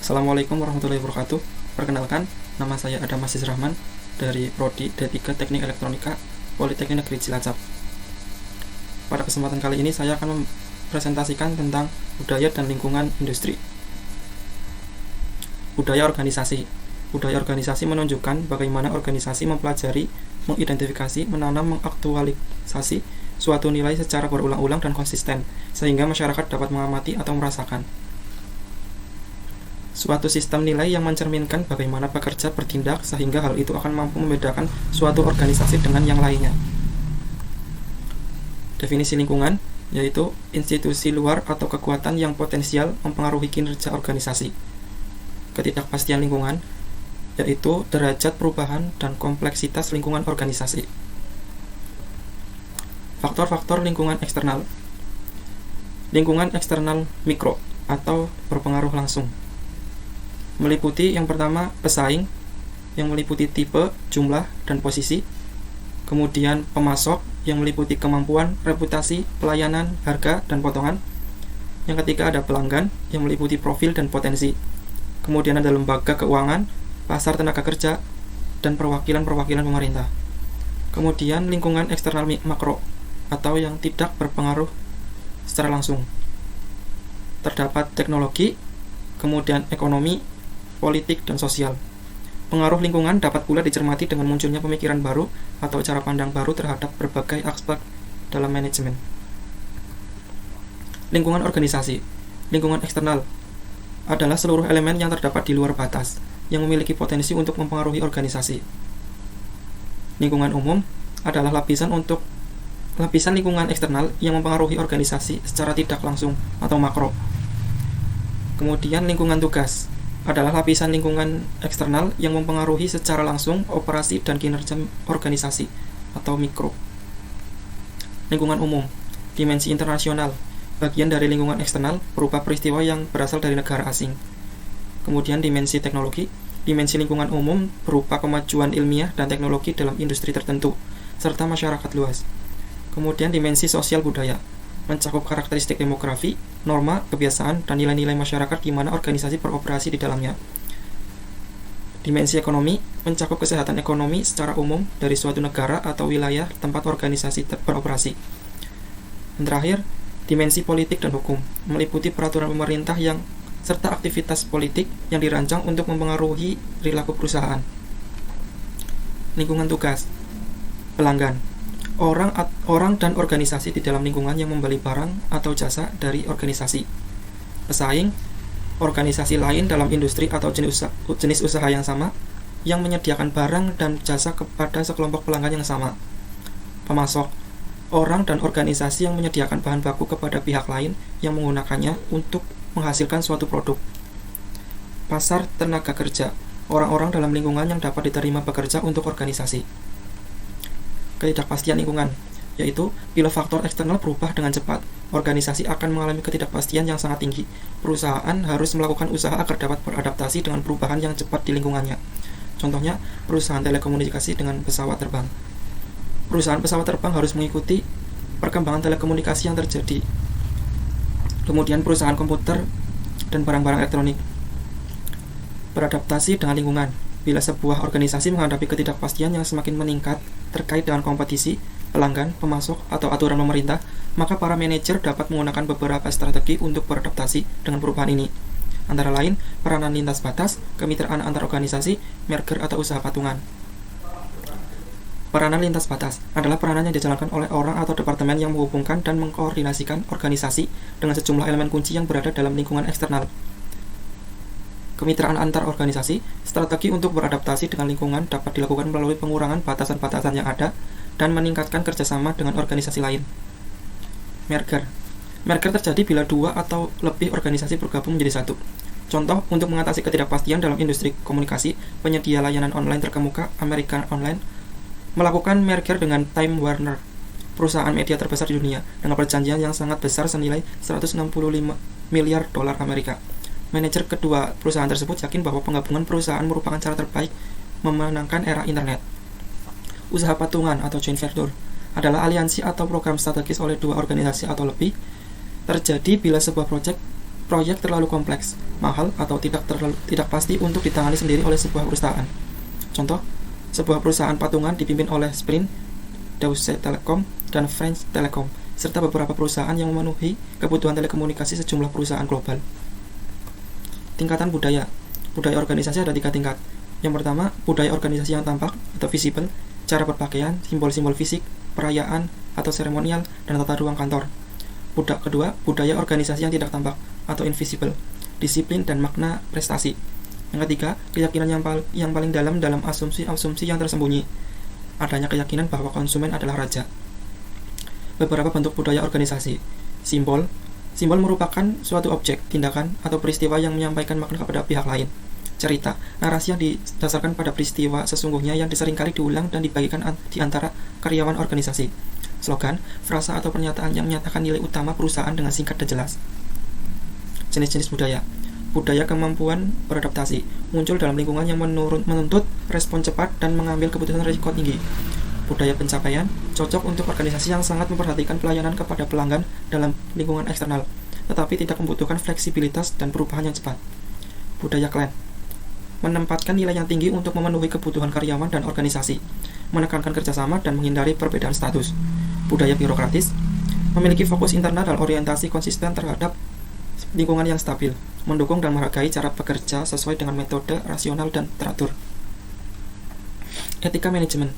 Assalamualaikum warahmatullahi wabarakatuh. Perkenalkan, nama saya Adam Aziz Rahman dari Prodi D3 Teknik Elektronika Politeknik Negeri Cilacap. Pada kesempatan kali ini saya akan mempresentasikan tentang budaya dan lingkungan industri. Budaya organisasi. Budaya organisasi menunjukkan bagaimana organisasi mempelajari, mengidentifikasi, menanam, mengaktualisasi suatu nilai secara berulang-ulang dan konsisten, sehingga masyarakat dapat mengamati atau merasakan suatu sistem nilai yang mencerminkan bagaimana pekerja bertindak sehingga hal itu akan mampu membedakan suatu organisasi dengan yang lainnya. Definisi lingkungan yaitu institusi luar atau kekuatan yang potensial mempengaruhi kinerja organisasi. Ketidakpastian lingkungan yaitu derajat perubahan dan kompleksitas lingkungan organisasi. Faktor-faktor lingkungan eksternal. Lingkungan eksternal mikro atau berpengaruh langsung meliputi yang pertama pesaing yang meliputi tipe, jumlah, dan posisi. Kemudian pemasok yang meliputi kemampuan, reputasi, pelayanan, harga, dan potongan. Yang ketiga ada pelanggan yang meliputi profil dan potensi. Kemudian ada lembaga keuangan, pasar tenaga kerja, dan perwakilan-perwakilan pemerintah. Kemudian lingkungan eksternal makro atau yang tidak berpengaruh secara langsung. Terdapat teknologi, kemudian ekonomi, politik, dan sosial. Pengaruh lingkungan dapat pula dicermati dengan munculnya pemikiran baru atau cara pandang baru terhadap berbagai aspek dalam manajemen. Lingkungan organisasi. Lingkungan eksternal adalah seluruh elemen yang terdapat di luar batas, yang memiliki potensi untuk mempengaruhi organisasi. Lingkungan umum adalah lapisan lingkungan eksternal yang mempengaruhi organisasi secara tidak langsung atau makro. Kemudian lingkungan tugas adalah lapisan lingkungan eksternal yang mempengaruhi secara langsung operasi dan kinerja organisasi atau mikro. Lingkungan umum, dimensi internasional, bagian dari lingkungan eksternal berupa peristiwa yang berasal dari negara asing. Kemudian dimensi teknologi, dimensi lingkungan umum berupa kemajuan ilmiah dan teknologi dalam industri tertentu, serta masyarakat luas. Kemudian dimensi sosial budaya, mencakup karakteristik demografi, norma, kebiasaan, dan nilai-nilai masyarakat di mana organisasi beroperasi di dalamnya. Dimensi ekonomi mencakup kesehatan ekonomi secara umum dari suatu negara atau wilayah tempat organisasi beroperasi. Dan terakhir, dimensi politik dan hukum meliputi peraturan pemerintah serta aktivitas politik yang dirancang untuk mempengaruhi perilaku perusahaan. Lingkungan tugas, pelanggan, orang dan organisasi di dalam lingkungan yang membeli barang atau jasa dari organisasi. Pesaing, organisasi lain dalam industri atau jenis usaha yang sama yang menyediakan barang dan jasa kepada sekelompok pelanggan yang sama. Pemasok, orang dan organisasi yang menyediakan bahan baku kepada pihak lain yang menggunakannya untuk menghasilkan suatu produk. Pasar tenaga kerja, orang-orang dalam lingkungan yang dapat diterima bekerja untuk organisasi. Ketidakpastian lingkungan, yaitu bila faktor eksternal berubah dengan cepat, organisasi akan mengalami ketidakpastian yang sangat tinggi. Perusahaan harus melakukan usaha agar dapat beradaptasi dengan perubahan yang cepat di lingkungannya. Contohnya, perusahaan telekomunikasi dengan pesawat terbang. Perusahaan pesawat terbang harus mengikuti perkembangan telekomunikasi yang terjadi. Kemudian perusahaan komputer dan barang-barang elektronik. Beradaptasi dengan lingkungan. Bila sebuah organisasi menghadapi ketidakpastian yang semakin meningkat terkait dengan kompetisi, pelanggan, pemasok, atau aturan pemerintah, maka para manajer dapat menggunakan beberapa strategi untuk beradaptasi dengan perubahan ini. Antara lain, peranan lintas batas, kemitraan antar organisasi, merger atau usaha patungan. Peranan lintas batas adalah peranan yang dijalankan oleh orang atau departemen yang menghubungkan dan mengkoordinasikan organisasi dengan sejumlah elemen kunci yang berada dalam lingkungan eksternal. Kemitraan antar organisasi, strategi untuk beradaptasi dengan lingkungan dapat dilakukan melalui pengurangan batasan-batasan yang ada dan meningkatkan kerjasama dengan organisasi lain. Merger terjadi bila dua atau lebih organisasi bergabung menjadi satu. Contoh, untuk mengatasi ketidakpastian dalam industri komunikasi, penyedia layanan online terkemuka American Online melakukan merger dengan Time Warner, perusahaan media terbesar di dunia, dengan perjanjian yang sangat besar senilai 165 miliar dolar Amerika. Manajer kedua perusahaan tersebut yakin bahwa penggabungan perusahaan merupakan cara terbaik memenangkan era internet. Usaha patungan atau joint venture adalah aliansi atau program strategis oleh dua organisasi atau lebih. Terjadi bila sebuah proyek proyek terlalu kompleks, mahal, atau tidak pasti untuk ditangani sendiri oleh sebuah perusahaan. Contoh, sebuah perusahaan patungan dipimpin oleh Sprint, Deutsche Telekom, dan French Telecom, serta beberapa perusahaan yang memenuhi kebutuhan telekomunikasi sejumlah perusahaan global. Tingkatan budaya. Budaya organisasi ada 3 tingkat. Yang pertama, budaya organisasi yang tampak atau visible, cara berpakaian, simbol-simbol fisik, perayaan atau seremonial, dan tata ruang kantor. Kedua, budaya organisasi yang tidak tampak atau invisible, disiplin dan makna prestasi. Yang ketiga, keyakinan yang paling dalam asumsi-asumsi yang tersembunyi. Adanya keyakinan bahwa konsumen adalah raja. Beberapa bentuk budaya organisasi. Simbol merupakan suatu objek, tindakan, atau peristiwa yang menyampaikan makna kepada pihak lain. Cerita, narasi yang didasarkan pada peristiwa sesungguhnya yang seringkali diulang dan dibagikan di antara karyawan organisasi. Slogan, frasa atau pernyataan yang menyatakan nilai utama perusahaan dengan singkat dan jelas. Jenis-jenis budaya. Budaya kemampuan beradaptasi muncul dalam lingkungan yang menuntut respon cepat dan mengambil keputusan risiko tinggi. Budaya pencapaian cocok untuk organisasi yang sangat memperhatikan pelayanan kepada pelanggan dalam lingkungan eksternal, tetapi tidak membutuhkan fleksibilitas dan perubahan yang cepat. Budaya klan menempatkan nilai yang tinggi untuk memenuhi kebutuhan karyawan dan organisasi, menekankan kerjasama dan menghindari perbedaan status. Budaya birokratis memiliki fokus internal dan orientasi konsisten terhadap lingkungan yang stabil, mendukung dan menghargai cara bekerja sesuai dengan metode rasional dan teratur. Etika manajemen.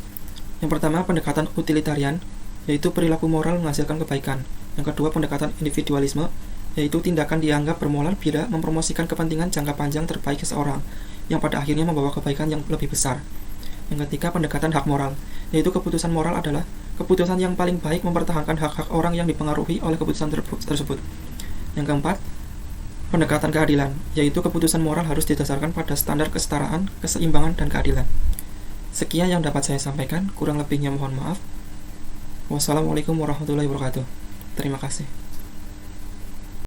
Yang pertama, pendekatan utilitarian, yaitu perilaku moral menghasilkan kebaikan. Yang kedua, pendekatan individualisme, yaitu tindakan dianggap bermoral bila mempromosikan kepentingan jangka panjang terbaik seseorang, yang pada akhirnya membawa kebaikan yang lebih besar. Yang ketiga, pendekatan hak moral, yaitu keputusan moral adalah keputusan yang paling baik mempertahankan hak-hak orang yang dipengaruhi oleh keputusan tersebut. Yang keempat, pendekatan keadilan, yaitu keputusan moral harus didasarkan pada standar kesetaraan, keseimbangan, dan keadilan. Sekian yang dapat saya sampaikan, kurang lebihnya mohon maaf. Wassalamualaikum warahmatullahi wabarakatuh. Terima kasih.